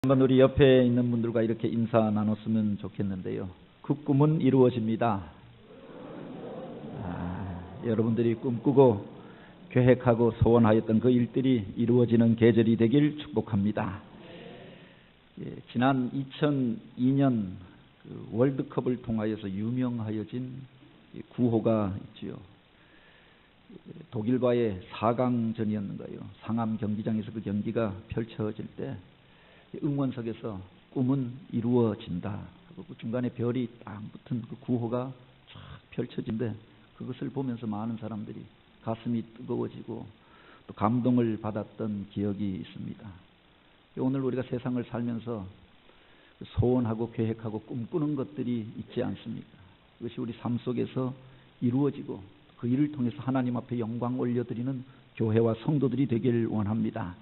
한번 우리 옆에 있는 분들과 이렇게 인사 나눴으면 좋겠는데요. 그 꿈은 이루어집니다. 여러분들이 꿈꾸고 계획하고 소원하였던 그 일들이 이루어지는 계절이 되길 축복합니다. 지난 2002년 월드컵을 통하여서 유명하여진 구호가 있지요. 독일과의 4강전이었는가요? 상암 경기장에서 그 경기가 펼쳐질 때 응원석에서 꿈은 이루어진다. 그 중간에 별이 딱 붙은 그 구호가 쫙 펼쳐진데 그것을 보면서 많은 사람들이 가슴이 뜨거워지고 또 감동을 받았던 기억이 있습니다. 오늘 우리가 세상을 살면서 소원하고 계획하고 꿈꾸는 것들이 있지 않습니까? 그것이 우리 삶 속에서 이루어지고 그 일을 통해서 하나님 앞에 영광 올려드리는 교회와 성도들이 되길 원합니다.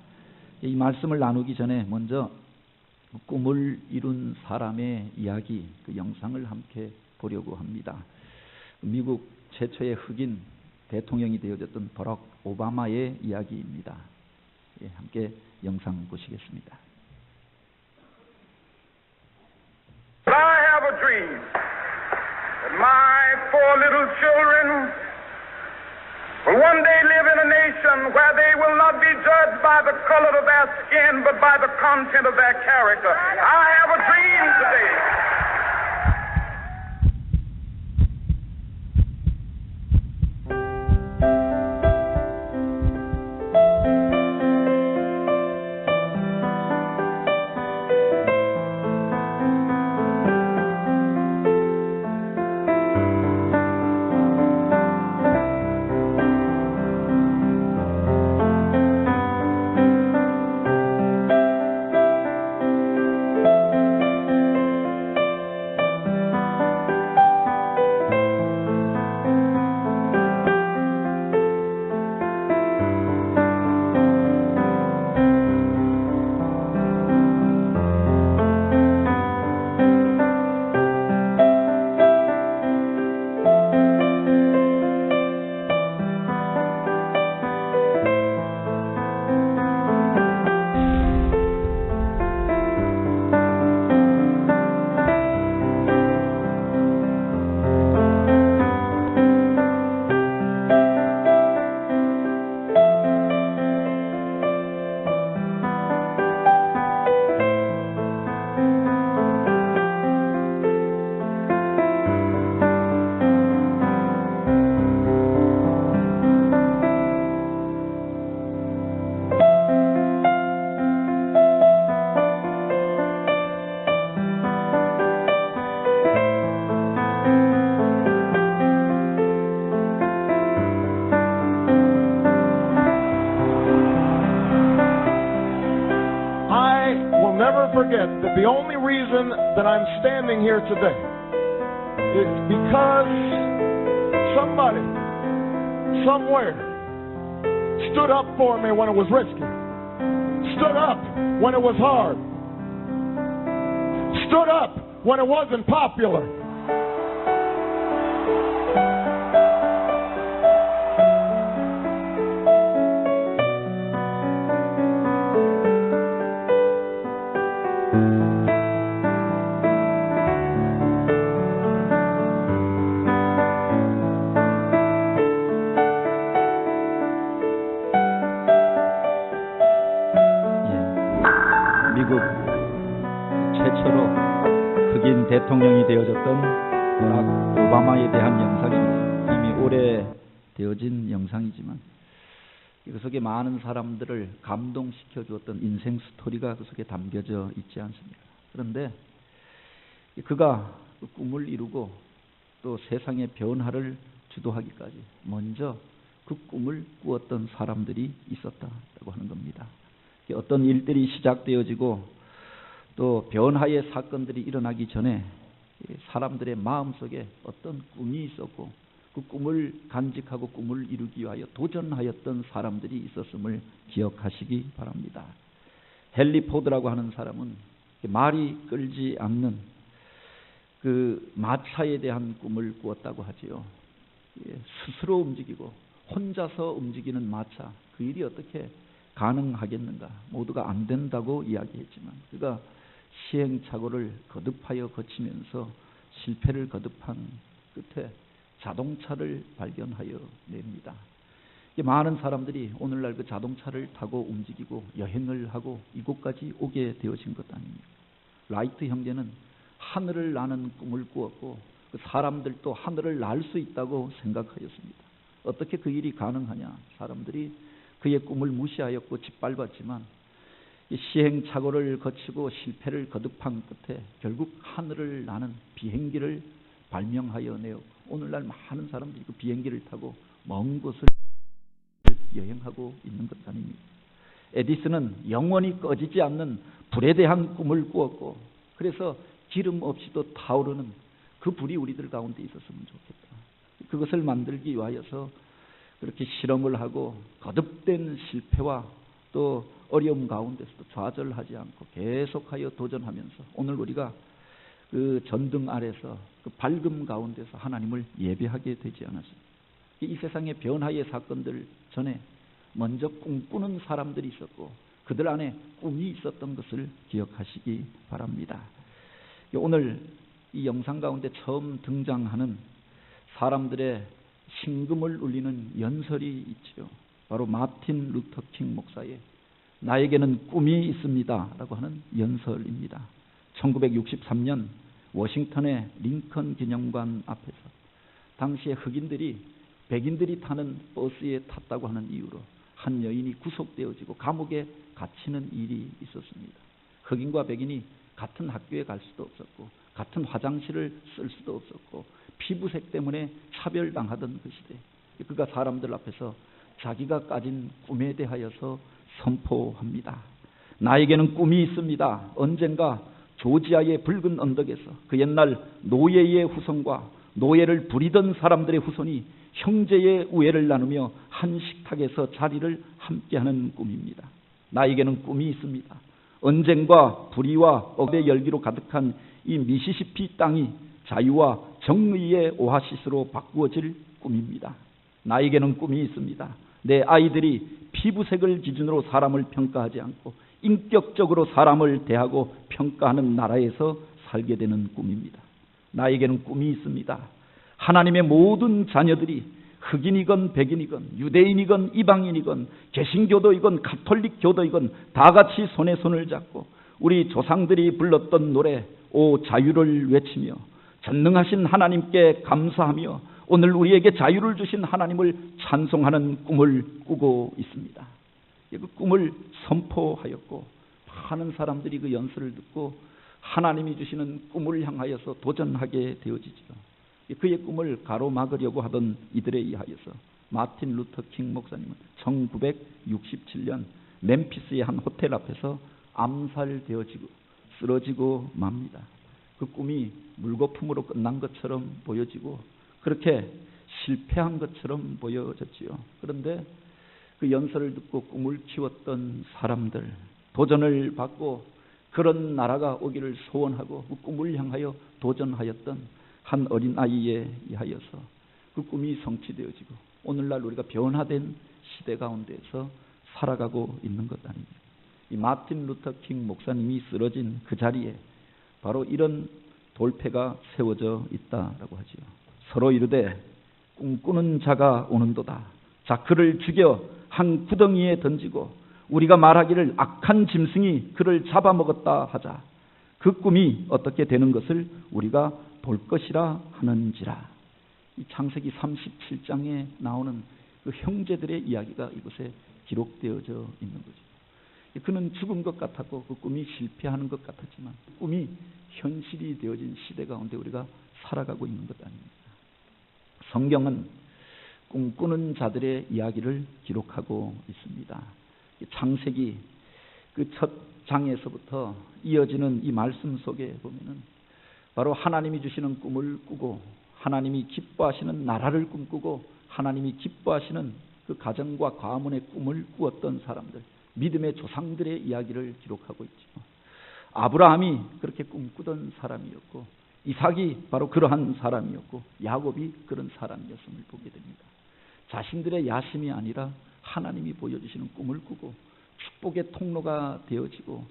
이 말씀을 나누기 전에 먼저 꿈을 이룬 사람의 이야기, 그 영상을 함께 보려고 합니다. 미국 최초의 흑인 대통령이 되어졌던 버락 오바마의 이야기입니다. 함께 영상 보시겠습니다. I have a dream that my 4 little children will one day live in a nation where they will not be judged by the color of their skin, but by the content of their character. I have a dream today. Forget that the only reason that I'm standing here today is because somebody, somewhere, stood up for me when it was risky, stood up when it was hard, stood up when it wasn't popular. 미국 최초로 흑인 대통령이 되어졌던 버락 오바마에 대한 영상입니다. 이미 오래되어진 영상이지만 그 속에 많은 사람들을 감동시켜 주었던 인생 스토리가 그 속에 담겨져 있지 않습니까? 그런데 그가 그 꿈을 이루고 또 세상의 변화를 주도하기까지 먼저 그 꿈을 꾸었던 사람들이 있었다고 하는 겁니다. 어떤 일들이 시작되어지고 또 변화의 사건들이 일어나기 전에 사람들의 마음속에 어떤 꿈이 있었고 그 꿈을 간직하고 꿈을 이루기 위하여 도전하였던 사람들이 있었음을 기억하시기 바랍니다. 헨리 포드라고 하는 사람은 말이 끌지 않는 그 마차에 대한 꿈을 꾸었다고 하지요. 스스로 움직이고 혼자서 움직이는 마차, 그 일이 어떻게 가능하겠는가? 모두가 안 된다고 이야기했지만 그가 시행착오를 거듭하여 거치면서 실패를 거듭한 끝에 자동차를 발견하여 냅니다. 많은 사람들이 오늘날 그 자동차를 타고 움직이고 여행을 하고 이곳까지 오게 되어진 것 아닙니까? 라이트 형제는 하늘을 나는 꿈을 꾸었고 그 사람들도 하늘을 날 수 있다고 생각하였습니다. 어떻게 그 일이 가능하냐? 사람들이 그의 꿈을 무시하였고 짓밟았지만 시행착오를 거치고 실패를 거듭한 끝에 결국 하늘을 나는 비행기를 발명하여 내었고 오늘날 많은 사람들이 그 비행기를 타고 먼 곳을 여행하고 있는 것 아닙니까? 에디슨은 영원히 꺼지지 않는 불에 대한 꿈을 꾸었고 그래서 기름 없이도 타오르는 그 불이 우리들 가운데 있었으면 좋겠다. 그것을 만들기 위하여서 그렇게 실험을 하고 거듭된 실패와 또 어려움 가운데서도 좌절하지 않고 계속하여 도전하면서 오늘 우리가 그 전등 아래서 그 밝음 가운데서 하나님을 예배하게 되지 않았습니까? 이 세상의 변화의 사건들 전에 먼저 꿈꾸는 사람들이 있었고 그들 안에 꿈이 있었던 것을 기억하시기 바랍니다. 오늘 이 영상 가운데 처음 등장하는 사람들의 심금을 울리는 연설이 있지요. 바로 마틴 루터 킹 목사의 나에게는 꿈이 있습니다 라고 하는 연설입니다. 1963년 워싱턴의 링컨 기념관 앞에서 당시에 흑인들이 백인들이 타는 버스에 탔다고 하는 이유로 한 여인이 구속되어지고 감옥에 갇히는 일이 있었습니다. 흑인과 백인이 같은 학교에 갈 수도 없었고 같은 화장실을 쓸 수도 없었고 피부색 때문에 차별당하던 그 시대, 그가 사람들 앞에서 자기가 가진 꿈에 대하여서 선포합니다. 나에게는 꿈이 있습니다. 언젠가 조지아의 붉은 언덕에서 그 옛날 노예의 후손과 노예를 부리던 사람들의 후손이 형제의 우애를 나누며 한 식탁에서 자리를 함께하는 꿈입니다. 나에게는 꿈이 있습니다. 언젠가 불의와 억의 열기로 가득한 이 미시시피 땅이 자유와 정의의 오아시스로 바꾸어질 꿈입니다. 나에게는 꿈이 있습니다. 내 아이들이 피부색을 기준으로 사람을 평가하지 않고 인격적으로 사람을 대하고 평가하는 나라에서 살게 되는 꿈입니다. 나에게는 꿈이 있습니다. 하나님의 모든 자녀들이 흑인이건 백인이건 유대인이건 이방인이건 개신교도이건 가톨릭 교도이건 다 같이 손에 손을 잡고 우리 조상들이 불렀던 노래 오 자유를 외치며 전능하신 하나님께 감사하며 오늘 우리에게 자유를 주신 하나님을 찬송하는 꿈을 꾸고 있습니다. 그 꿈을 선포하였고 많은 사람들이 그 연설을 듣고 하나님이 주시는 꿈을 향하여서 도전하게 되어지죠. 그의 꿈을 가로막으려고 하던 이들에 의하여서 마틴 루터 킹 목사님은 1967년 멤피스의 한 호텔 앞에서 암살되어지고 쓰러지고 맙니다. 그 꿈이 물거품으로 끝난 것처럼 보여지고 그렇게 실패한 것처럼 보여졌지요. 그런데 그 연설을 듣고 꿈을 키웠던 사람들, 도전을 받고 그런 나라가 오기를 소원하고 그 꿈을 향하여 도전하였던 한 어린아이에 의하여서 그 꿈이 성취되어지고 오늘날 우리가 변화된 시대 가운데서 살아가고 있는 것 아닙니까? 이 마틴 루터 킹 목사님이 쓰러진 그 자리에 바로 이런 돌패가 세워져 있다라고 하지요. 서로 이르되 꿈꾸는 자가 오는도다. 자, 그를 죽여 한 구덩이에 던지고 우리가 말하기를 악한 짐승이 그를 잡아먹었다 하자. 그 꿈이 어떻게 되는 것을 우리가 볼 것이라 하는지라. 이 창세기 37장에 나오는 그 형제들의 이야기가 이곳에 기록되어져 있는 거죠. 그는 죽은 것 같았고 그 꿈이 실패하는 것 같았지만 꿈이 현실이 되어진 시대 가운데 우리가 살아가고 있는 것 아닙니까? 성경은 꿈꾸는 자들의 이야기를 기록하고 있습니다. 창세기 그 첫 장에서부터 이어지는 이 말씀 속에 보면은 바로 하나님이 주시는 꿈을 꾸고 하나님이 기뻐하시는 나라를 꿈꾸고 하나님이 기뻐하시는 그 가정과 가문의 꿈을 꾸었던 사람들, 믿음의 조상들의 이야기를 기록하고 있죠. 아브라함이 그렇게 꿈꾸던 사람이었고 이삭이 바로 그러한 사람이었고 야곱이 그런 사람이었음을 보게 됩니다. 자신들의 야심이 아니라 하나님이 보여주시는 꿈을 꾸고 축복의 통로가 되어지고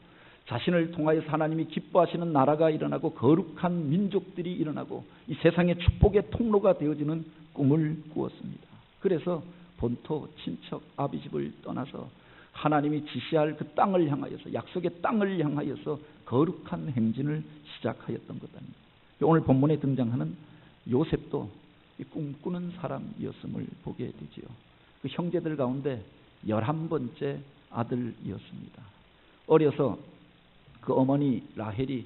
자신을 통하여서 하나님이 기뻐하시는 나라가 일어나고 거룩한 민족들이 일어나고 이 세상의 축복의 통로가 되어지는 꿈을 꾸었습니다. 그래서 본토, 친척, 아비집을 떠나서 하나님이 지시할 그 땅을 향하여서 약속의 땅을 향하여서 거룩한 행진을 시작하였던 것 아닙니까? 오늘 본문에 등장하는 요셉도 꿈꾸는 사람이었음을 보게 되지요. 그 형제들 가운데 11번째 아들이었습니다. 어려서 그 어머니 라헬이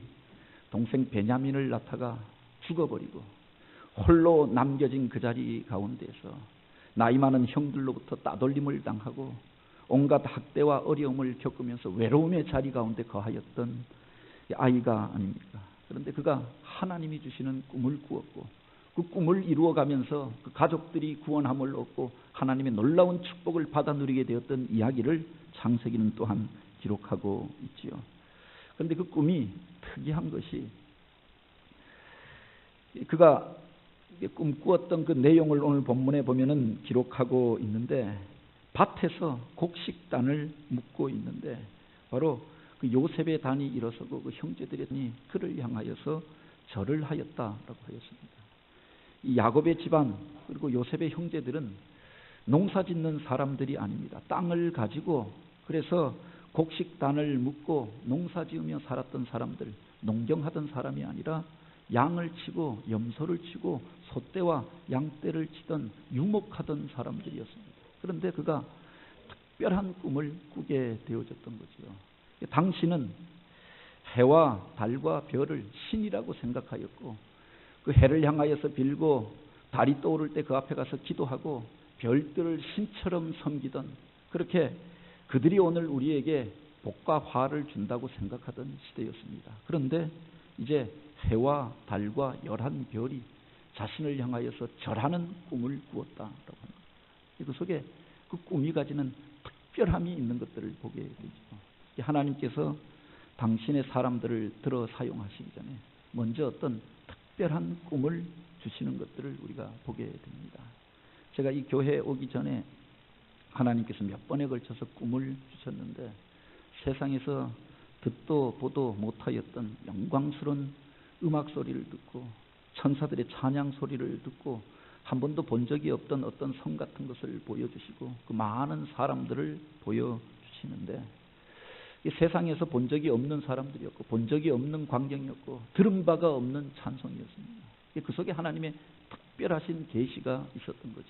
동생 베냐민을 낳다가 죽어버리고 홀로 남겨진 그 자리 가운데서 나이 많은 형들로부터 따돌림을 당하고 온갖 학대와 어려움을 겪으면서 외로움의 자리 가운데 거하였던 아이가 아닙니까? 그런데 그가 하나님이 주시는 꿈을 꾸었고 그 꿈을 이루어가면서 그 가족들이 구원함을 얻고 하나님의 놀라운 축복을 받아 누리게 되었던 이야기를 창세기는 또한 기록하고 있지요. 그런데 그 꿈이 특이한 것이 그가 꿈꾸었던 그 내용을 오늘 본문에 보면은 기록하고 있는데 밭에서 곡식단을 묶고 있는데 바로 그 요셉의 단이 일어서고 그 형제들의 단이 그를 향하여서 절을 하였다라고 하였습니다. 이 야곱의 집안 그리고 요셉의 형제들은 농사 짓는 사람들이 아닙니다. 땅을 가지고 그래서 곡식단을 묶고 농사 지으며 살았던 사람들, 농경하던 사람이 아니라 양을 치고 염소를 치고 소떼와 양떼를 치던 유목하던 사람들이었습니다. 그런데 그가 특별한 꿈을 꾸게 되어졌던 거죠. 당신은 해와 달과 별을 신이라고 생각하였고 그 해를 향하여서 빌고 달이 떠오를 때 그 앞에 가서 기도하고 별들을 신처럼 섬기던 그렇게 그들이 오늘 우리에게 복과 화를 준다고 생각하던 시대였습니다. 그런데 이제 해와 달과 11별이 자신을 향하여서 절하는 꿈을 꾸었다라고 합니다. 그 속에 그 꿈이 가지는 특별함이 있는 것들을 보게 되죠. 하나님께서 당신의 사람들을 들어 사용하시기 전에 먼저 어떤 특별한 꿈을 주시는 것들을 우리가 보게 됩니다. 제가 이 교회에 오기 전에 하나님께서 몇 번에 걸쳐서 꿈을 주셨는데 세상에서 듣도 보도 못하였던 영광스러운 음악 소리를 듣고 천사들의 찬양 소리를 듣고 한 번도 본 적이 없던 어떤 성 같은 것을 보여주시고 그 많은 사람들을 보여주시는데 이 세상에서 본 적이 없는 사람들이었고 본 적이 없는 광경이었고 들은 바가 없는 찬송이었습니다. 그 속에 하나님의 특별하신 계시가 있었던 거죠.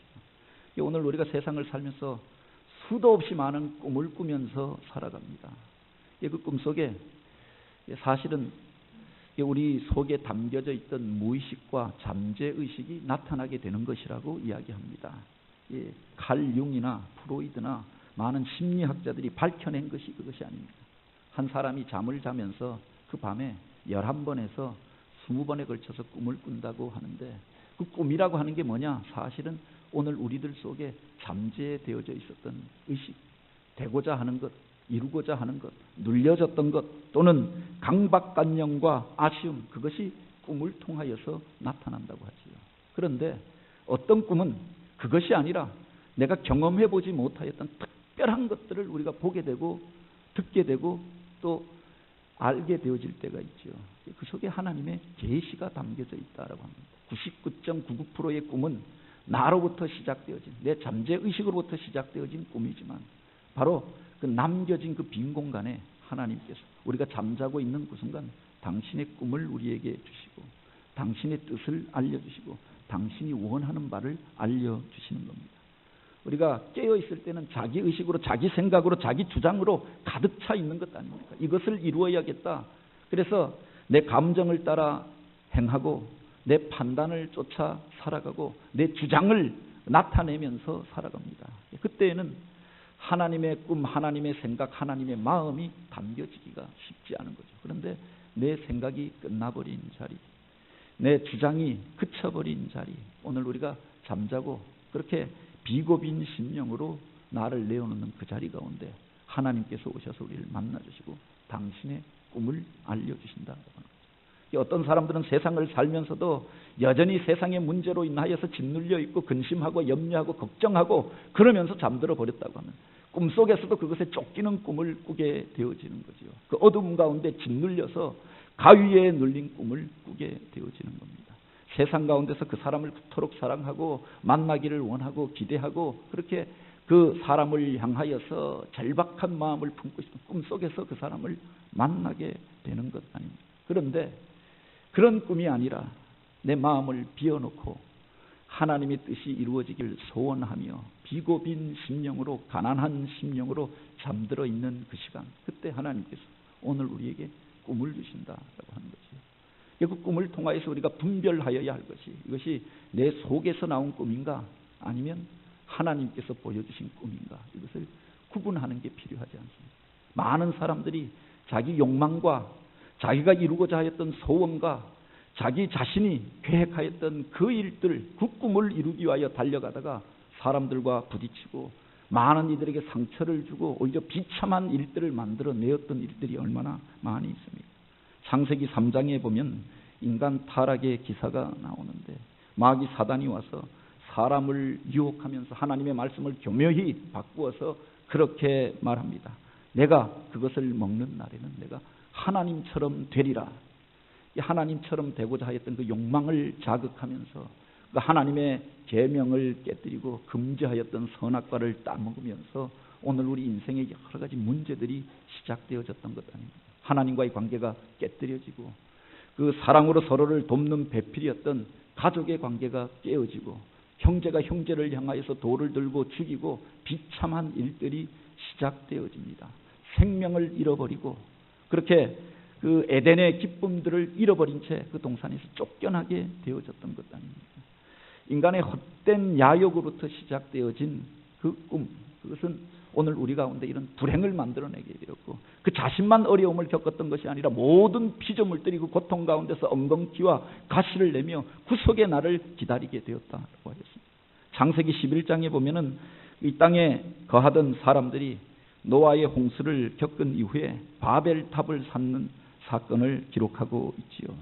오늘 우리가 세상을 살면서 수도 없이 많은 꿈을 꾸면서 살아갑니다. 그 꿈 속에 사실은 우리 속에 담겨져 있던 무의식과 잠재의식이 나타나게 되는 것이라고 이야기합니다. 칼 융이나 프로이드나 많은 심리학자들이 밝혀낸 것이 그것이 아닙니다. 한 사람이 잠을 자면서 그 밤에 11번에서 20번에 걸쳐서 꿈을 꾼다고 하는데 그 꿈이라고 하는 게 뭐냐? 사실은 오늘 우리들 속에 잠재되어져 있었던 의식, 되고자 하는 것, 이루고자 하는 것, 눌려졌던 것 또는 강박관념과 아쉬움, 그것이 꿈을 통하여서 나타난다고 하지요. 그런데 어떤 꿈은 그것이 아니라 내가 경험해보지 못하였던 특별한 것들을 우리가 보게 되고 듣게 되고 또 알게 되어질 때가 있죠. 그 속에 하나님의 계시가 담겨져 있다라고 합니다. 99.99%의 꿈은 나로부터 시작되어진 내 잠재의식으로부터 시작되어진 꿈이지만 바로 그 남겨진 그 빈 공간에 하나님께서 우리가 잠자고 있는 그 순간 당신의 꿈을 우리에게 주시고 당신의 뜻을 알려주시고 당신이 원하는 바를 알려주시는 겁니다. 우리가 깨어있을 때는 자기 의식으로 자기 생각으로 자기 주장으로 가득 차 있는 것 아닙니까? 이것을 이루어야겠다. 그래서 내 감정을 따라 행하고 내 판단을 쫓아 살아가고 내 주장을 나타내면서 살아갑니다. 그때에는 하나님의 꿈, 하나님의 생각, 하나님의 마음이 담겨지기가 쉽지 않은 거죠. 그런데 내 생각이 끝나버린 자리, 내 주장이 그쳐버린 자리, 오늘 우리가 잠자고 그렇게 비고빈 심령으로 나를 내어놓는 그 자리 가운데 하나님께서 오셔서 우리를 만나주시고 당신의 꿈을 알려주신다고 하는 거죠. 어떤 사람들은 세상을 살면서도 여전히 세상의 문제로 인하여서 짓눌려 있고 근심하고 염려하고 걱정하고 그러면서 잠들어 버렸다고 하면 꿈속에서도 그것에 쫓기는 꿈을 꾸게 되어지는 거죠. 그 어둠 가운데 짓눌려서 가위에 눌린 꿈을 꾸게 되어지는 겁니다. 세상 가운데서 그 사람을 그토록 사랑하고 만나기를 원하고 기대하고 그렇게 그 사람을 향하여서 절박한 마음을 품고 있는 꿈속에서 그 사람을 만나게 되는 것 아닙니까? 그런데 그런 꿈이 아니라 내 마음을 비워놓고 하나님의 뜻이 이루어지길 소원하며 비고빈 심령으로 가난한 심령으로 잠들어 있는 그 시간, 그때 하나님께서 오늘 우리에게 꿈을 주신다라고 하는 것이요. 그 꿈을 통하여서 우리가 분별하여야 할 것이, 이것이 내 속에서 나온 꿈인가 아니면 하나님께서 보여주신 꿈인가, 이것을 구분하는 게 필요하지 않습니까? 많은 사람들이 자기 욕망과 자기가 이루고자 하였던 소원과 자기 자신이 계획하였던 그 일들, 그 꿈을 이루기 위하여 달려가다가 사람들과 부딪히고 많은 이들에게 상처를 주고 오히려 비참한 일들을 만들어내었던 일들이 얼마나 많이 있습니까? 창세기 3장에 보면 인간 타락의 기사가 나오는데 마귀 사단이 와서 사람을 유혹하면서 하나님의 말씀을 교묘히 바꾸어서 그렇게 말합니다. 내가 그것을 먹는 날에는 내가 하나님처럼 되리라. 하나님처럼 되고자 하였던 그 욕망을 자극하면서 그 하나님의 계명을 깨뜨리고 금지하였던 선악과를 따먹으면서 오늘 우리 인생의 여러 가지 문제들이 시작되어졌던 것 아닙니까? 하나님과의 관계가 깨뜨려지고 그 사랑으로 서로를 돕는 배필이었던 가족의 관계가 깨어지고 형제가 형제를 향하여서 돌을 들고 죽이고 비참한 일들이 시작되어집니다. 생명을 잃어버리고 그렇게 그 에덴의 기쁨들을 잃어버린 채 그 동산에서 쫓겨나게 되어졌던 것 아닙니까? 인간의 헛된 야욕으로부터 시작되어진 그 꿈, 그것은 오늘 우리 가운데 이런 불행을 만들어내게 되었고 그 자신만 어려움을 겪었던 것이 아니라 모든 피조물들이 그 고통 가운데서 엉겅퀴와 가시를 내며 구속의 날을 기다리게 되었다고 하였습니다. 창세기 11장에 보면은 이 땅에 거하던 사람들이 노아의 홍수를 겪은 이후에 바벨탑을 쌓는 사건을 기록하고 있지요.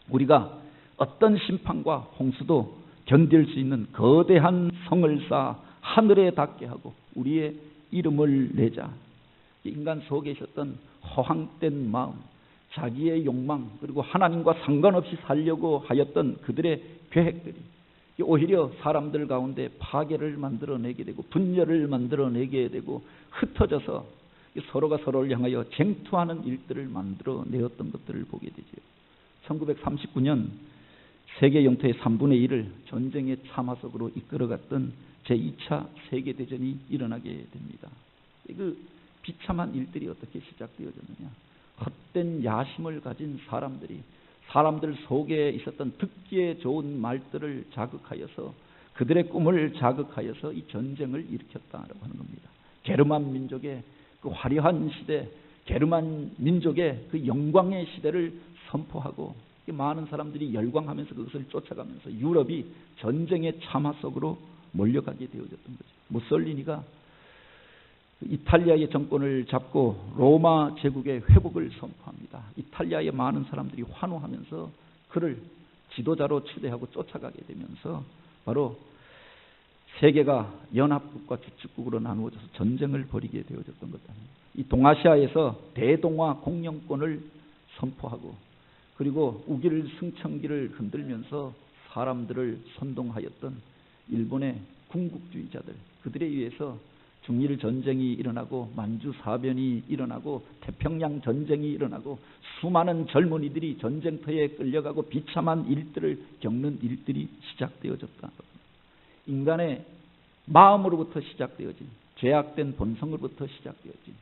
우리가 어떤 심판과 홍수도 견딜 수 있는 거대한 성을 쌓아 하늘에 닿게 하고 우리의 이름을 내자. 인간 속에 있었던 허황된 마음, 자기의 욕망, 그리고 하나님과 상관없이 살려고 하였던 그들의 계획들이 오히려 사람들 가운데 파괴를 만들어내게 되고 분열을 만들어내게 되고 흩어져서 서로가 서로를 향하여 쟁투하는 일들을 만들어내었던 것들을 보게 되죠. 1939년 세계 영토의 3분의 1을 전쟁의 참화 속으로 이끌어갔던 제2차 세계대전이 일어나게 됩니다. 그 비참한 일들이 어떻게 시작되어졌느냐. 헛된 야심을 가진 사람들이 사람들 속에 있었던 듣기에 좋은 말들을 자극하여서 그들의 꿈을 자극하여서 이 전쟁을 일으켰다라고 하는 겁니다. 게르만 민족의 그 화려한 시대, 게르만 민족의 그 영광의 시대를 선포하고 많은 사람들이 열광하면서 그것을 쫓아가면서 유럽이 전쟁의 참화 속으로 몰려가게 되어졌던 거죠. 무솔리니가 이탈리아의 정권을 잡고 로마 제국의 회복을 선포합니다. 이탈리아의 많은 사람들이 환호하면서 그를 지도자로 추대하고 쫓아가게 되면서 바로 세계가 연합국과 주축국으로 나누어져서 전쟁을 벌이게 되어졌던 것 아닙니까? 이 동아시아에서 대동아 공영권을 선포하고 그리고 우길 승천기를 흔들면서 사람들을 선동하였던 일본의 군국주의자들, 그들에 의해서 중일 전쟁이 일어나고 만주사변이 일어나고 태평양 전쟁이 일어나고 수많은 젊은이들이 전쟁터에 끌려가고 비참한 일들을 겪는 일들이 시작되어졌다. 인간의 마음으로부터 시작되어진 죄악된 본성으로부터 시작되어진,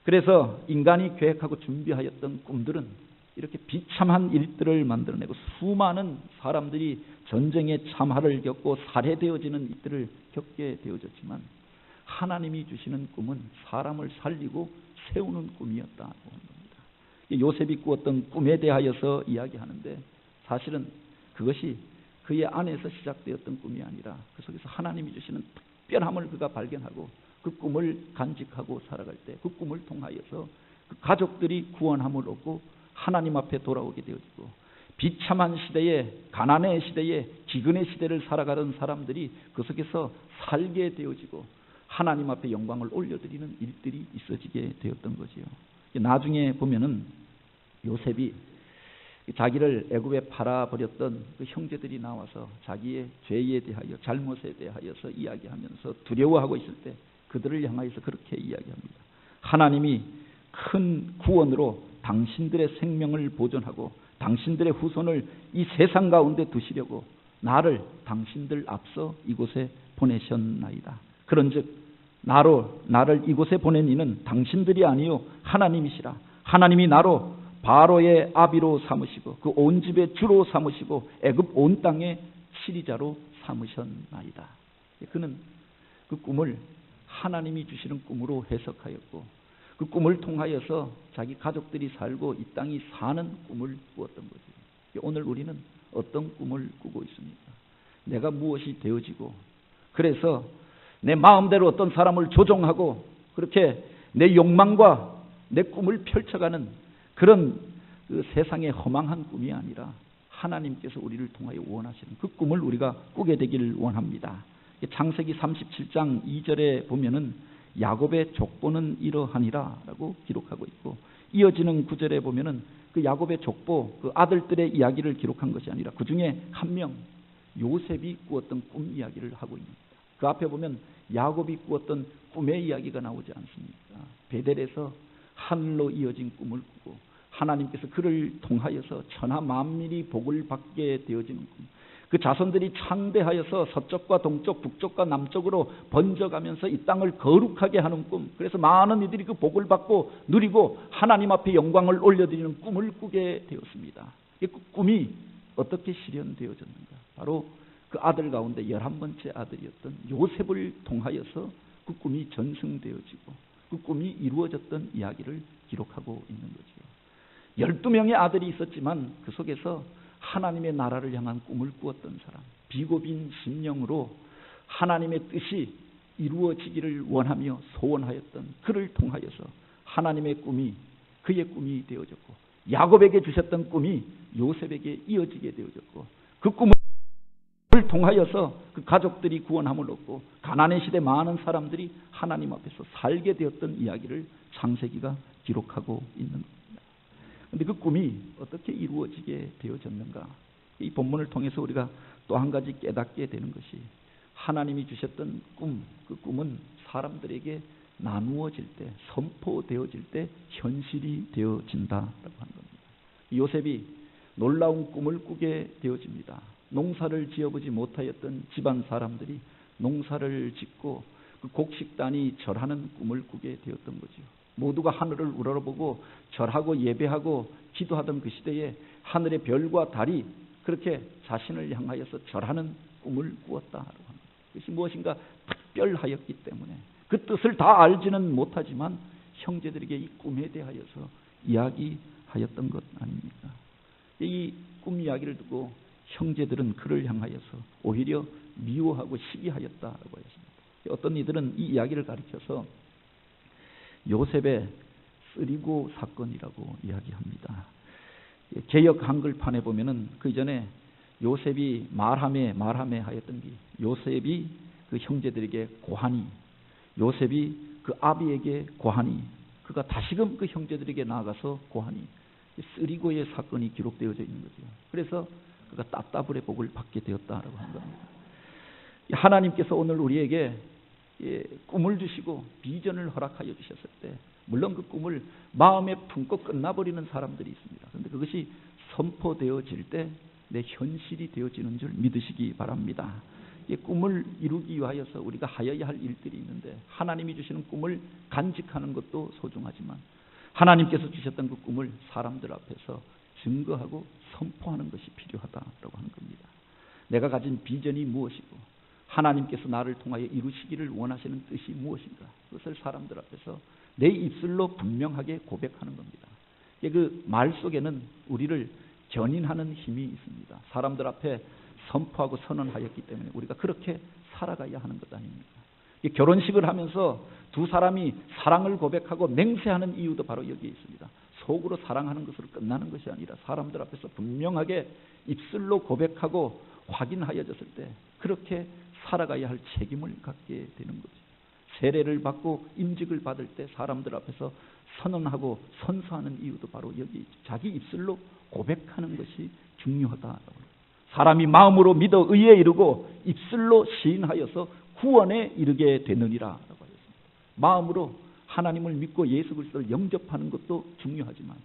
그래서 인간이 계획하고 준비하였던 꿈들은 이렇게 비참한 일들을 만들어내고 수많은 사람들이 전쟁의 참화를 겪고 살해되어지는 일들을 겪게 되어졌지만 하나님이 주시는 꿈은 사람을 살리고 세우는 꿈이었다고 하는 겁니다. 요셉이 꾸었던 꿈에 대하여서 이야기하는데 사실은 그것이 그의 안에서 시작되었던 꿈이 아니라 그 속에서 하나님이 주시는 특별함을 그가 발견하고 그 꿈을 간직하고 살아갈 때 그 꿈을 통하여서 그 가족들이 구원함을 얻고 하나님 앞에 돌아오게 되어지고 비참한 시대에, 가난의 시대에, 기근의 시대를 살아가던 사람들이 그 속에서 살게 되어지고 하나님 앞에 영광을 올려드리는 일들이 있어지게 되었던 거지요. 나중에 보면은 요셉이 자기를 애굽에 팔아버렸던 그 형제들이 나와서 자기의 죄에 대하여 잘못에 대하여서 이야기하면서 두려워하고 있을 때 그들을 향하여서 그렇게 이야기합니다. 하나님이 큰 구원으로 당신들의 생명을 보존하고 당신들의 후손을 이 세상 가운데 두시려고 나를 당신들 앞서 이곳에 보내셨나이다. 그런즉 나를 이곳에 보낸 이는 당신들이 아니요 하나님이시라. 하나님이 나로 바로의 아비로 삼으시고 그 온 집의 주로 삼으시고 애굽 온 땅의 치리자로 삼으셨나이다. 그는 그 꿈을 하나님이 주시는 꿈으로 해석하였고 그 꿈을 통하여서 자기 가족들이 살고 이 땅이 사는 꿈을 꾸었던 거죠. 오늘 우리는 어떤 꿈을 꾸고 있습니까? 내가 무엇이 되어지고 그래서 내 마음대로 어떤 사람을 조종하고 그렇게 내 욕망과 내 꿈을 펼쳐가는 그런 그 세상의 허망한 꿈이 아니라 하나님께서 우리를 통하여 원하시는 그 꿈을 우리가 꾸게 되기를 원합니다. 창세기 37장 2절에 보면은 야곱의 족보는 이러하니라 라고 기록하고 있고 이어지는 9절에 보면은 그 야곱의 족보 그 아들들의 이야기를 기록한 것이 아니라 그 중에 한 명 요셉이 꾸었던 꿈 이야기를 하고 있습니다. 그 앞에 보면 야곱이 꾸었던 꿈의 이야기가 나오지 않습니까? 베델에서 하늘로 이어진 꿈을 꾸고 하나님께서 그를 통하여서 천하 만민이 복을 받게 되어지는 꿈. 그 자손들이 창대하여서 서쪽과 동쪽, 북쪽과 남쪽으로 번져가면서 이 땅을 거룩하게 하는 꿈. 그래서 많은 이들이 그 복을 받고 누리고 하나님 앞에 영광을 올려드리는 꿈을 꾸게 되었습니다. 그 꿈이 어떻게 실현되어졌는가? 바로 그 아들 가운데 11번째 아들이었던 요셉을 통하여서 그 꿈이 전승되어지고 그 꿈이 이루어졌던 이야기를 기록하고 있는 거죠. 12명의 아들이 있었지만 그 속에서 하나님의 나라를 향한 꿈을 꾸었던 사람, 비고빈 심령으로 하나님의 뜻이 이루어지기를 원하며 소원하였던 그를 통하여서 하나님의 꿈이 그의 꿈이 되어졌고 야곱에게 주셨던 꿈이 요셉에게 이어지게 되어졌고 그 꿈을 통하여서 그 가족들이 구원함을 얻고 가나안의 시대 많은 사람들이 하나님 앞에서 살게 되었던 이야기를 창세기가 기록하고 있는 겁니다. 그런데 그 꿈이 어떻게 이루어지게 되어졌는가? 이 본문을 통해서 우리가 또 한 가지 깨닫게 되는 것이 하나님이 주셨던 꿈, 그 꿈은 사람들에게 나누어질 때, 선포되어질 때 현실이 되어진다라고 하는 겁니다. 요셉이 놀라운 꿈을 꾸게 되어집니다. 농사를 지어보지 못하였던 집안 사람들이 농사를 짓고 그 곡식단이 절하는 꿈을 꾸게 되었던 거죠. 모두가 하늘을 우러러보고 절하고 예배하고 기도하던 그 시대에 하늘의 별과 달이 그렇게 자신을 향하여서 절하는 꿈을 꾸었다라고 합니다. 그것이 무엇인가 특별하였기 때문에 그 뜻을 다 알지는 못하지만 형제들에게 이 꿈에 대하여서 이야기하였던 것 아닙니까? 이 꿈 이야기를 듣고 형제들은 그를 향하여서 오히려 미워하고 시기하였다라고 했습니다. 어떤 이들은 이 이야기를 가리켜서 요셉의 쓰리고 사건이라고 이야기합니다. 개역 한글판에 보면은 그 이전에 요셉이 말하메 하였던 게 요셉이 그 형제들에게 고하니 요셉이 그 아비에게 고하니 그가 다시금 그 형제들에게 나아가서 고하니 쓰리고의 사건이 기록되어져 있는 거죠. 그래서 그가 따따블의 복을 받게 되었다라고 하는 겁니다. 하나님께서 오늘 우리에게 꿈을 주시고 비전을 허락하여 주셨을 때 물론 그 꿈을 마음에 품고 끝나버리는 사람들이 있습니다. 그런데 그것이 선포되어질 때 내 현실이 되어지는 줄 믿으시기 바랍니다. 이 꿈을 이루기 위하여서 우리가 하여야 할 일들이 있는데 하나님이 주시는 꿈을 간직하는 것도 소중하지만 하나님께서 주셨던 그 꿈을 사람들 앞에서 증거하고 선포하는 것이 필요하다라고 하는 겁니다. 내가 가진 비전이 무엇이고 하나님께서 나를 통하여 이루시기를 원하시는 뜻이 무엇인가 그것을 사람들 앞에서 내 입술로 분명하게 고백하는 겁니다. 그 말 속에는 우리를 견인하는 힘이 있습니다. 사람들 앞에 선포하고 선언하였기 때문에 우리가 그렇게 살아가야 하는 것 아닙니까? 결혼식을 하면서 두 사람이 사랑을 고백하고 맹세하는 이유도 바로 여기에 있습니다. 속으로 사랑하는 것으로 끝나는 것이 아니라 사람들 앞에서 분명하게 입술로 고백하고 확인하여졌을 때 그렇게 살아가야 할 책임을 갖게 되는 거죠. 세례를 받고 임직을 받을 때 사람들 앞에서 선언하고 선서하는 이유도 바로 여기 있죠. 자기 입술로 고백하는 것이 중요하다라고. 사람이 마음으로 믿어 의에 이르고 입술로 시인하여서 구원에 이르게 되느니라라고 하였습니다. 마음으로 하나님을 믿고 예수 그리스도를 영접하는 것도 중요하지만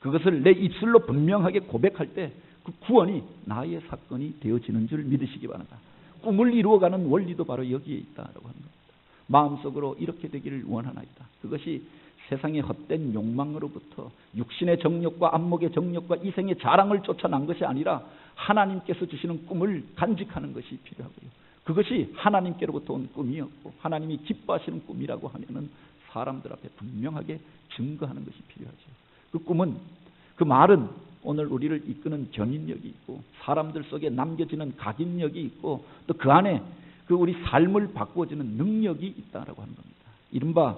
그것을 내 입술로 분명하게 고백할 때 그 구원이 나의 사건이 되어지는 줄 믿으시기 바랍니다. 꿈을 이루어가는 원리도 바로 여기에 있다라고 하는 겁니다. 마음속으로 이렇게 되기를 원하나이다. 그것이 세상의 헛된 욕망으로부터 육신의 정욕과 안목의 정욕과 이생의 자랑을 쫓아난 것이 아니라 하나님께서 주시는 꿈을 간직하는 것이 필요하고요. 그것이 하나님께로부터 온 꿈이었고 하나님이 기뻐하시는 꿈이라고 하면은 사람들 앞에 분명하게 증거하는 것이 필요하죠. 그 꿈은, 그 말은 오늘 우리를 이끄는 견인력이 있고 사람들 속에 남겨지는 각인력이 있고 또 그 안에 그 우리 삶을 바꾸어지는 능력이 있다라고 하는 겁니다. 이른바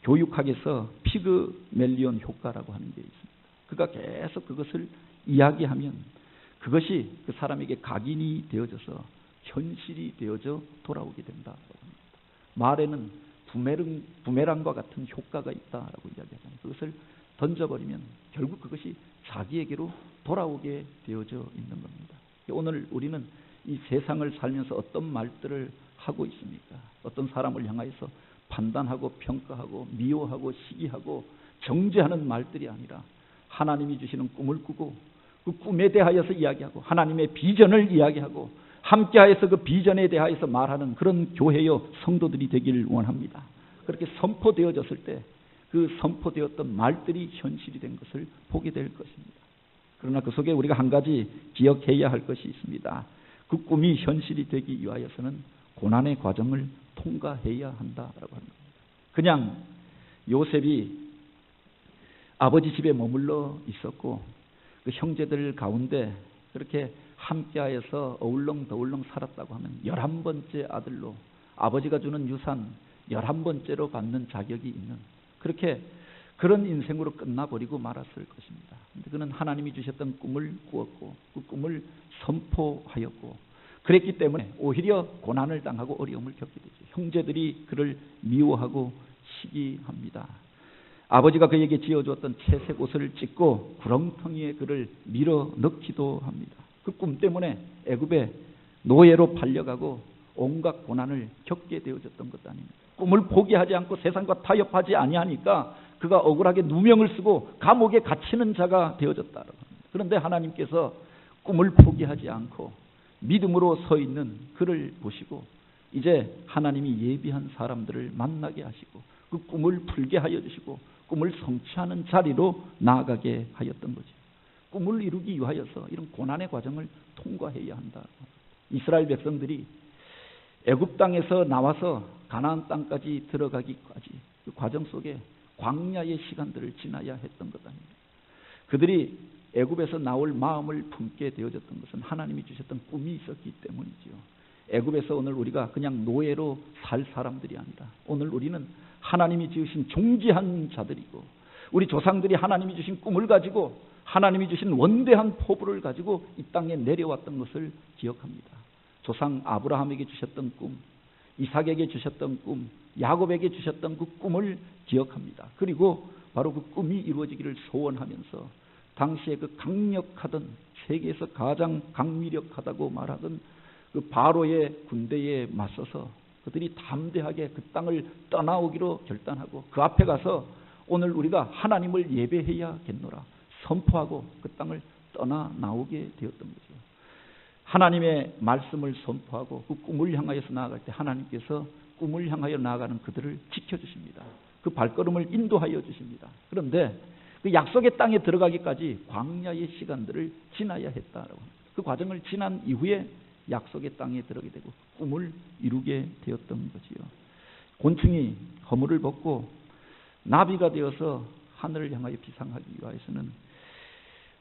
교육학에서 피그멜리온 효과라고 하는 게 있습니다. 그가 계속 그것을 이야기하면 그것이 그 사람에게 각인이 되어져서 현실이 되어져 돌아오게 된다라고 합니다. 말에는 부메랑과 같은 효과가 있다라고 이야기하잖아요. 그것을 던져버리면 결국 그것이 자기에게로 돌아오게 되어져 있는 겁니다. 오늘 우리는 이 세상을 살면서 어떤 말들을 하고 있습니까? 어떤 사람을 향하여서 판단하고 평가하고 미워하고 시기하고 정죄하는 말들이 아니라 하나님이 주시는 꿈을 꾸고 그 꿈에 대하여서 이야기하고 하나님의 비전을 이야기하고 함께하여서 그 비전에 대하여서 말하는 그런 교회요 성도들이 되기를 원합니다. 그렇게 선포되어졌을 때 그 선포되었던 말들이 현실이 된 것을 보게 될 것입니다. 그러나 그 속에 우리가 한 가지 기억해야 할 것이 있습니다. 그 꿈이 현실이 되기 위하여서는 고난의 과정을 통과해야 한다라고 합니다. 그냥 요셉이 아버지 집에 머물러 있었고 그 형제들 가운데 그렇게 함께하여서 어울렁더울렁 살았다고 하면 11번째 아들로 아버지가 주는 유산 11번째로 받는 자격이 있는 그렇게 그런 인생으로 끝나버리고 말았을 것입니다. 그런데 그는 하나님이 주셨던 꿈을 꾸었고 그 꿈을 선포하였고 그랬기 때문에 오히려 고난을 당하고 어려움을 겪게 되죠. 형제들이 그를 미워하고 시기합니다. 아버지가 그에게 지어주었던 채색 옷을 찢고 구렁텅이에 그를 밀어 넣기도 합니다. 그 꿈 때문에 애굽의 노예로 팔려가고 온갖 고난을 겪게 되어졌던 것도 아닙니다. 꿈을 포기하지 않고 세상과 타협하지 아니하니까 그가 억울하게 누명을 쓰고 감옥에 갇히는 자가 되어졌다. 그런데 하나님께서 꿈을 포기하지 않고 믿음으로 서 있는 그를 보시고 이제 하나님이 예비한 사람들을 만나게 하시고 그 꿈을 풀게 하여 주시고 꿈을 성취하는 자리로 나아가게 하였던 거죠. 꿈을 이루기 위하여서 이런 고난의 과정을 통과해야 한다. 이스라엘 백성들이 애굽 땅에서 나와서 가나안 땅까지 들어가기까지 그 과정 속에 광야의 시간들을 지나야 했던 것 아닙니다. 그들이 애굽에서 나올 마음을 품게 되어졌던 것은 하나님이 주셨던 꿈이 있었기 때문이지요. 애굽에서 오늘 우리가 그냥 노예로 살 사람들이 아니라 오늘 우리는 하나님이 지으신 존귀한 자들이고 우리 조상들이 하나님이 주신 꿈을 가지고 하나님이 주신 원대한 포부를 가지고 이 땅에 내려왔던 것을 기억합니다. 조상 아브라함에게 주셨던 꿈, 이삭에게 주셨던 꿈, 야곱에게 주셨던 그 꿈을 기억합니다. 그리고 바로 그 꿈이 이루어지기를 소원하면서 당시에 그 강력하던 세계에서 가장 강미력하다고 말하던 그 바로의 군대에 맞서서 그들이 담대하게 그 땅을 떠나오기로 결단하고 그 앞에 가서 오늘 우리가 하나님을 예배해야겠노라 선포하고 그 땅을 떠나 나오게 되었던 거죠. 하나님의 말씀을 선포하고 그 꿈을 향하여서 나아갈 때 하나님께서 꿈을 향하여 나아가는 그들을 지켜주십니다. 그 발걸음을 인도하여 주십니다. 그런데 그 약속의 땅에 들어가기까지 광야의 시간들을 지나야 했다라고 합니다. 그 과정을 지난 이후에 약속의 땅에 들어가게 되고 꿈을 이루게 되었던 거지요. 곤충이 허물을 벗고 나비가 되어서 하늘을 향하여 비상하기 위해서는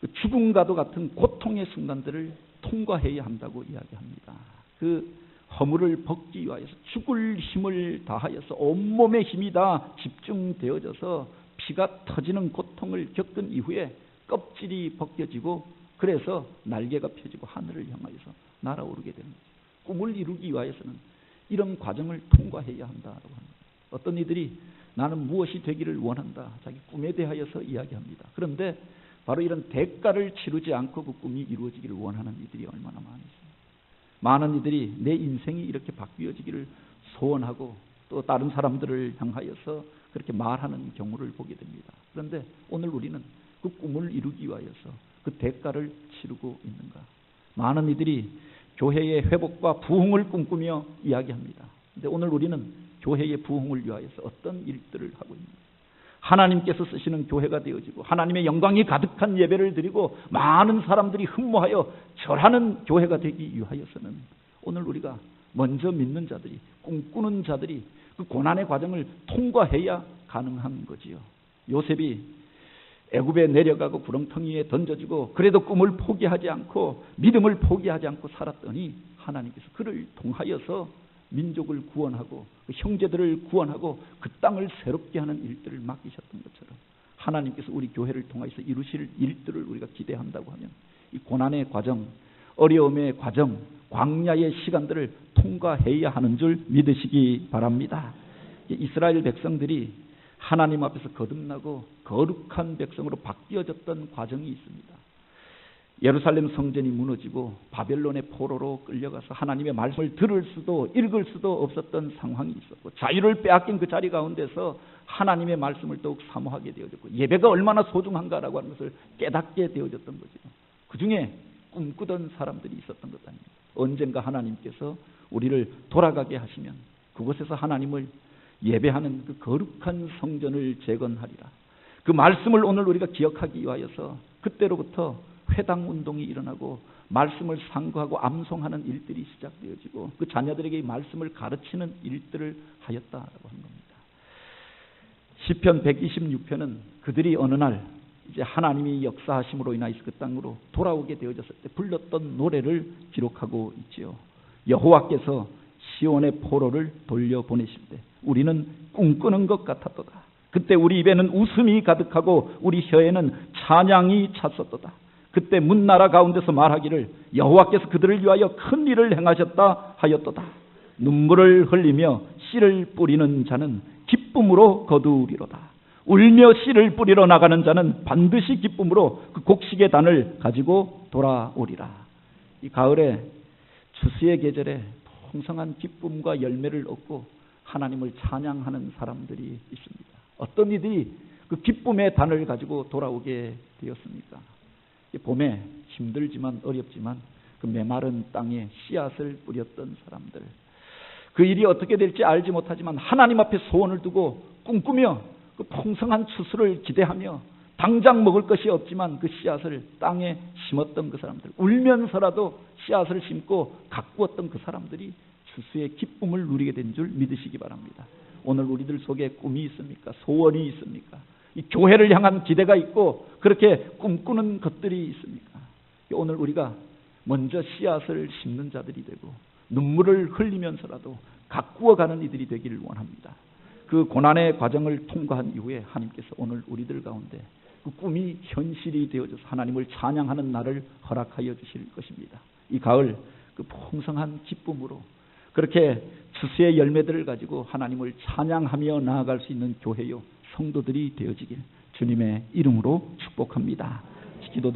그 죽음과도 같은 고통의 순간들을 통과해야 한다고 이야기합니다. 그 허물을 벗기 위하여서 죽을 힘을 다하여서 온몸의 힘이 다 집중되어져서 피가 터지는 고통을 겪은 이후에 껍질이 벗겨지고 그래서 날개가 펴지고 하늘을 향하여서 날아오르게 되는 거죠. 꿈을 이루기 위하여서는 이런 과정을 통과해야 한다고 합니다. 어떤 이들이 나는 무엇이 되기를 원한다. 자기 꿈에 대하여서 이야기합니다. 그런데 바로 이런 대가를 치르지 않고 그 꿈이 이루어지기를 원하는 이들이 얼마나 많이 있습니다. 많은 이들이 내 인생이 이렇게 바뀌어지기를 소원하고 또 다른 사람들을 향하여서 그렇게 말하는 경우를 보게 됩니다. 그런데 오늘 우리는 그 꿈을 이루기 위하여서 그 대가를 치르고 있는가? 많은 이들이 교회의 회복과 부흥을 꿈꾸며 이야기합니다. 그런데 오늘 우리는 교회의 부흥을 위하여서 어떤 일들을 하고 있는가? 하나님께서 쓰시는 교회가 되어지고 하나님의 영광이 가득한 예배를 드리고 많은 사람들이 흠모하여 절하는 교회가 되기 위하여서는 오늘 우리가 먼저 믿는 자들이, 꿈꾸는 자들이 그 고난의 과정을 통과해야 가능한 거지요. 요셉이 애굽에 내려가고 구렁텅이에 던져지고 그래도 꿈을 포기하지 않고 믿음을 포기하지 않고 살았더니 하나님께서 그를 통하여서 민족을 구원하고 그 형제들을 구원하고 그 땅을 새롭게 하는 일들을 맡기셨던 것처럼 하나님께서 우리 교회를 통해서 이루실 일들을 우리가 기대한다고 하면 이 고난의 과정, 어려움의 과정, 광야의 시간들을 통과해야 하는 줄 믿으시기 바랍니다. 이스라엘 백성들이 하나님 앞에서 거듭나고 거룩한 백성으로 바뀌어졌던 과정이 있습니다. 예루살렘 성전이 무너지고 바벨론의 포로로 끌려가서 하나님의 말씀을 들을 수도 읽을 수도 없었던 상황이 있었고 자유를 빼앗긴 그 자리 가운데서 하나님의 말씀을 더욱 사모하게 되어졌고 예배가 얼마나 소중한가라고 하는 것을 깨닫게 되어졌던 거죠. 그 중에 꿈꾸던 사람들이 있었던 것 아닙니까? 언젠가 하나님께서 우리를 돌아가게 하시면 그곳에서 하나님을 예배하는 그 거룩한 성전을 재건하리라. 그 말씀을 오늘 우리가 기억하기 위하여서 그때로부터 회당 운동이 일어나고 말씀을 상고하고 암송하는 일들이 시작되어지고 그 자녀들에게 이 말씀을 가르치는 일들을 하였다라고 하는 겁니다. 시편 126편은 그들이 어느 날 이제 하나님이 역사하심으로 인하여서 그 땅으로 돌아오게 되어졌을 때 불렀던 노래를 기록하고 있지요. 여호와께서 시온의 포로를 돌려보내실 때 우리는 꿈꾸는 것 같았도다. 그때 우리 입에는 웃음이 가득하고 우리 혀에는 찬양이 찼었도다. 그때 문나라 가운데서 말하기를 여호와께서 그들을 위하여 큰 일을 행하셨다 하였도다. 눈물을 흘리며 씨를 뿌리는 자는 기쁨으로 거두리로다. 울며 씨를 뿌리러 나가는 자는 반드시 기쁨으로 그 곡식의 단을 가지고 돌아오리라. 이 가을에 추수의 계절에 풍성한 기쁨과 열매를 얻고 하나님을 찬양하는 사람들이 있습니다. 어떤 이들이 그 기쁨의 단을 가지고 돌아오게 되었습니까? 봄에 힘들지만 어렵지만 그 메마른 땅에 씨앗을 뿌렸던 사람들, 그 일이 어떻게 될지 알지 못하지만 하나님 앞에 소원을 두고 꿈꾸며 그 풍성한 추수를 기대하며 당장 먹을 것이 없지만 그 씨앗을 땅에 심었던 그 사람들, 울면서라도 씨앗을 심고 가꾸었던 그 사람들이 추수의 기쁨을 누리게 된 줄 믿으시기 바랍니다. 오늘 우리들 속에 꿈이 있습니까? 소원이 있습니까? 이 교회를 향한 기대가 있고 그렇게 꿈꾸는 것들이 있습니까? 오늘 우리가 먼저 씨앗을 심는 자들이 되고 눈물을 흘리면서라도 가꾸어가는 이들이 되기를 원합니다. 그 고난의 과정을 통과한 이후에 하나님께서 오늘 우리들 가운데 그 꿈이 현실이 되어져서 하나님을 찬양하는 날을 허락하여 주실 것입니다. 이 가을 그 풍성한 기쁨으로 그렇게 추수의 열매들을 가지고 하나님을 찬양하며 나아갈 수 있는 교회요 성도들이 되어지길 주님의 이름으로 축복합니다. 기도드립니다.